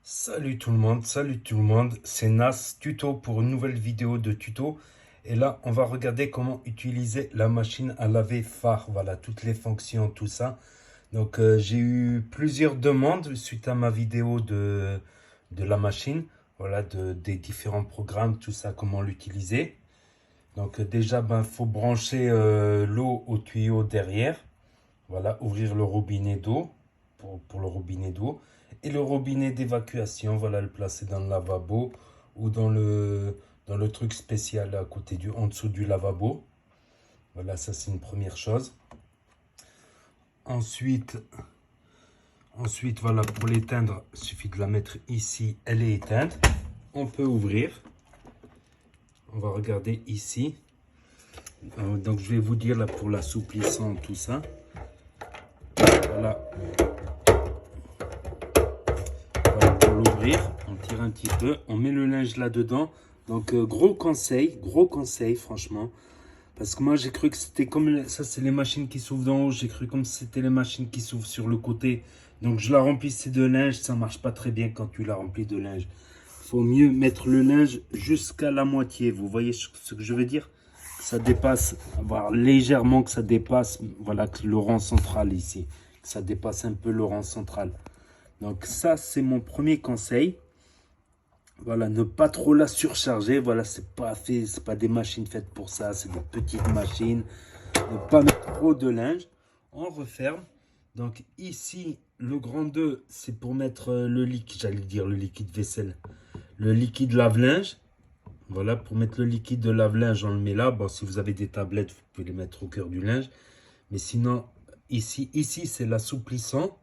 Salut tout le monde, c'est Nas Tuto pour une nouvelle vidéo de tuto. Et là, on va regarder comment utiliser la machine à laver phare, voilà, toutes les fonctions, tout ça. Donc, j'ai eu plusieurs demandes suite à ma vidéo de la machine, voilà, des différents programmes, tout ça, comment l'utiliser. Donc, déjà, faut brancher l'eau au tuyau derrière. Voilà, ouvrir le robinet d'eau pour le robinet d'eau et le robinet d'évacuation, voilà, le placer dans le lavabo ou dans le truc spécial à côté en dessous du lavabo. Voilà, ça c'est une première chose. Ensuite, voilà, pour l'éteindre, il suffit de la mettre ici, elle est éteinte. On peut ouvrir. On va regarder ici. Donc je vais vous dire là pour l'assouplissant, tout ça. Voilà, pour l'ouvrir, on tire un petit peu, on met le linge là-dedans. Donc gros conseil franchement. Parce que moi j'ai cru que c'était comme ça, c'est les machines qui s'ouvrent d'en haut. J'ai cru comme si c'était les machines qui s'ouvrent sur le côté. Donc je la remplissais de linge, ça marche pas très bien quand tu la remplis de linge. Faut mieux mettre le linge jusqu'à la moitié. Vous voyez ce que je veux dire? Ça dépasse, voir légèrement que ça dépasse, voilà, le rang central ici. Que ça dépasse un peu le rang central. Donc ça, c'est mon premier conseil. Voilà, ne pas trop la surcharger. Voilà, c'est pas des machines faites pour ça. C'est des petites machines. Ne pas mettre trop de linge. On referme. Donc ici, le grand 2, c'est pour mettre le liquide, j'allais dire le liquide vaisselle. Le liquide lave-linge. Voilà, pour mettre le liquide de lave-linge, on le met là. Bon, si vous avez des tablettes, vous pouvez les mettre au cœur du linge. Mais sinon, ici c'est l'assouplissant.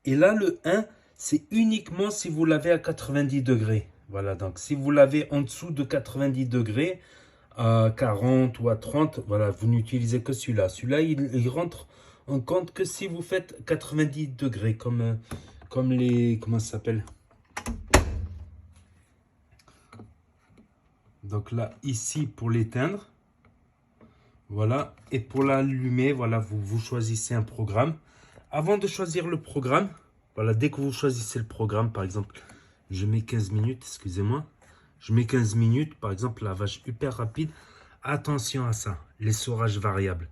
Et là, le 1, c'est uniquement si vous l'avez à 90 degrés. Voilà, donc si vous l'avez en dessous de 90 degrés, à 40 ou à 30, voilà, vous n'utilisez que celui-là. Celui-là, il rentre en compte que si vous faites 90 degrés, comme les... Comment ça s'appelle? Donc là, ici, pour l'éteindre. Voilà, et pour l'allumer, voilà, vous choisissez un programme. Avant de choisir le programme, voilà, dès que vous choisissez le programme, par exemple, je mets 15 minutes, excusez-moi. Je mets 15 minutes, par exemple, lavage hyper rapide. Attention à ça, l'essorage variable.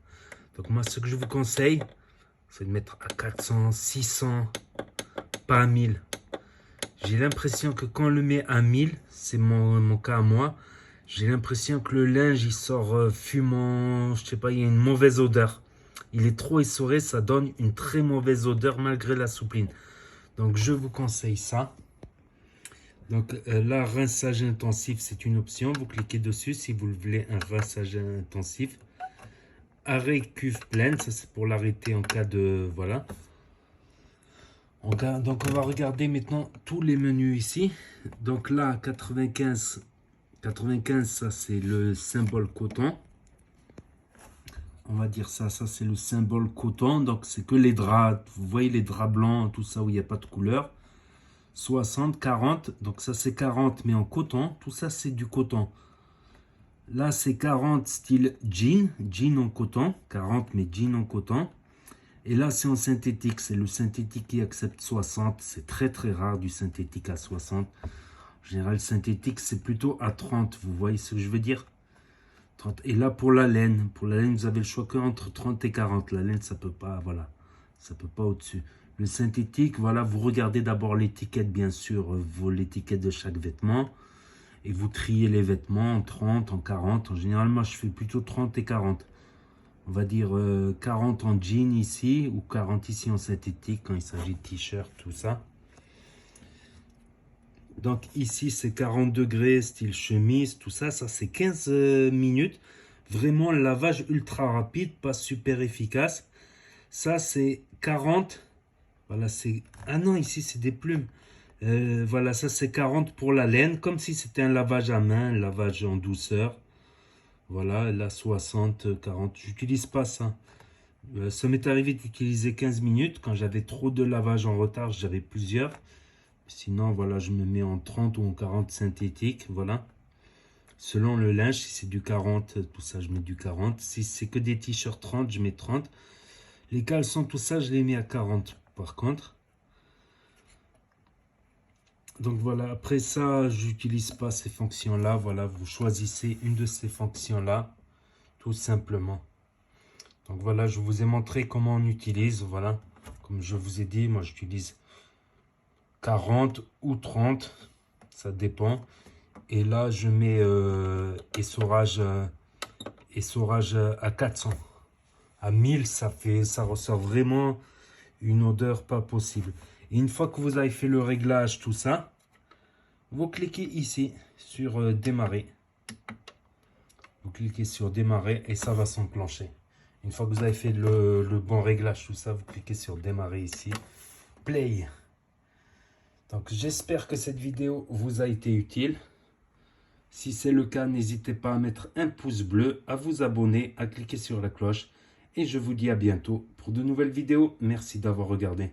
Donc moi, ce que je vous conseille, c'est de mettre à 400, 600, pas à 1000. J'ai l'impression que quand on le met à 1000, c'est mon cas à moi, j'ai l'impression que le linge, il sort fumant, je sais pas, il y a une mauvaise odeur. Il est trop essoré, ça donne une très mauvaise odeur malgré la soupline. Donc je vous conseille ça. Donc là, rinçage intensif, c'est une option. Vous cliquez dessus si vous voulez un rinçage intensif. Arrêt cuve pleine, ça c'est pour l'arrêter en cas de... Voilà. Donc on va regarder maintenant tous les menus ici. Donc là, 95, ça c'est le symbole coton. On va dire ça c'est le symbole coton. Donc c'est que les draps, vous voyez les draps blancs, tout ça où il n'y a pas de couleur. 60, 40, donc ça c'est 40 mais en coton. Tout ça c'est du coton. Là c'est 40 style jean en coton. 40 mais jean en coton. Et là, c'est en synthétique. C'est le synthétique qui accepte 60. C'est très, très rare du synthétique à 60. En général, synthétique, c'est plutôt à 30. Vous voyez ce que je veux dire? 30. Et là, pour la laine, vous avez le choix que entre 30 et 40. La laine, ça peut pas, voilà. Ça peut pas au-dessus. Le synthétique, voilà, vous regardez d'abord l'étiquette, bien sûr, l'étiquette de chaque vêtement. Et vous triez les vêtements en 30, en 40. En général, moi, je fais plutôt 30 et 40. On va dire 40 en jean ici, ou 40 ici en synthétique, quand il s'agit de t-shirt, tout ça. Donc ici, c'est 40 degrés, style chemise, tout ça. Ça, c'est 15 minutes. Vraiment, lavage ultra rapide, pas super efficace. Ça, c'est 40. Voilà, c'est... Ah non, ici, c'est des plumes. Voilà, ça, c'est 40 pour la laine, comme si c'était un lavage à main, un lavage en douceur. Voilà, là, 60, 40. J'utilise pas ça. Ça m'est arrivé d'utiliser 15 minutes. Quand j'avais trop de lavage en retard, j'avais plusieurs. Sinon, voilà, je me mets en 30 ou en 40 synthétique. Voilà. Selon le linge, si c'est du 40, tout ça, je mets du 40. Si c'est que des t-shirts 30, je mets 30. Les caleçons, tout ça, je les mets à 40. Par contre, Donc voilà, après ça, j'utilise pas ces fonctions-là. Voilà, vous choisissez une de ces fonctions-là, tout simplement. Donc voilà, je vous ai montré comment on utilise. Voilà, comme je vous ai dit, moi j'utilise 40 ou 30, ça dépend. Et là, je mets essorage à 400. À 1000, ça ressort vraiment une odeur pas possible. Et une fois que vous avez fait le réglage, tout ça, vous cliquez ici sur démarrer. Vous cliquez sur démarrer et ça va s'enclencher. Une fois que vous avez fait le bon réglage, tout ça, vous cliquez sur démarrer ici. Play. Donc j'espère que cette vidéo vous a été utile. Si c'est le cas, n'hésitez pas à mettre un pouce bleu, à vous abonner, à cliquer sur la cloche. Et je vous dis à bientôt pour de nouvelles vidéos. Merci d'avoir regardé.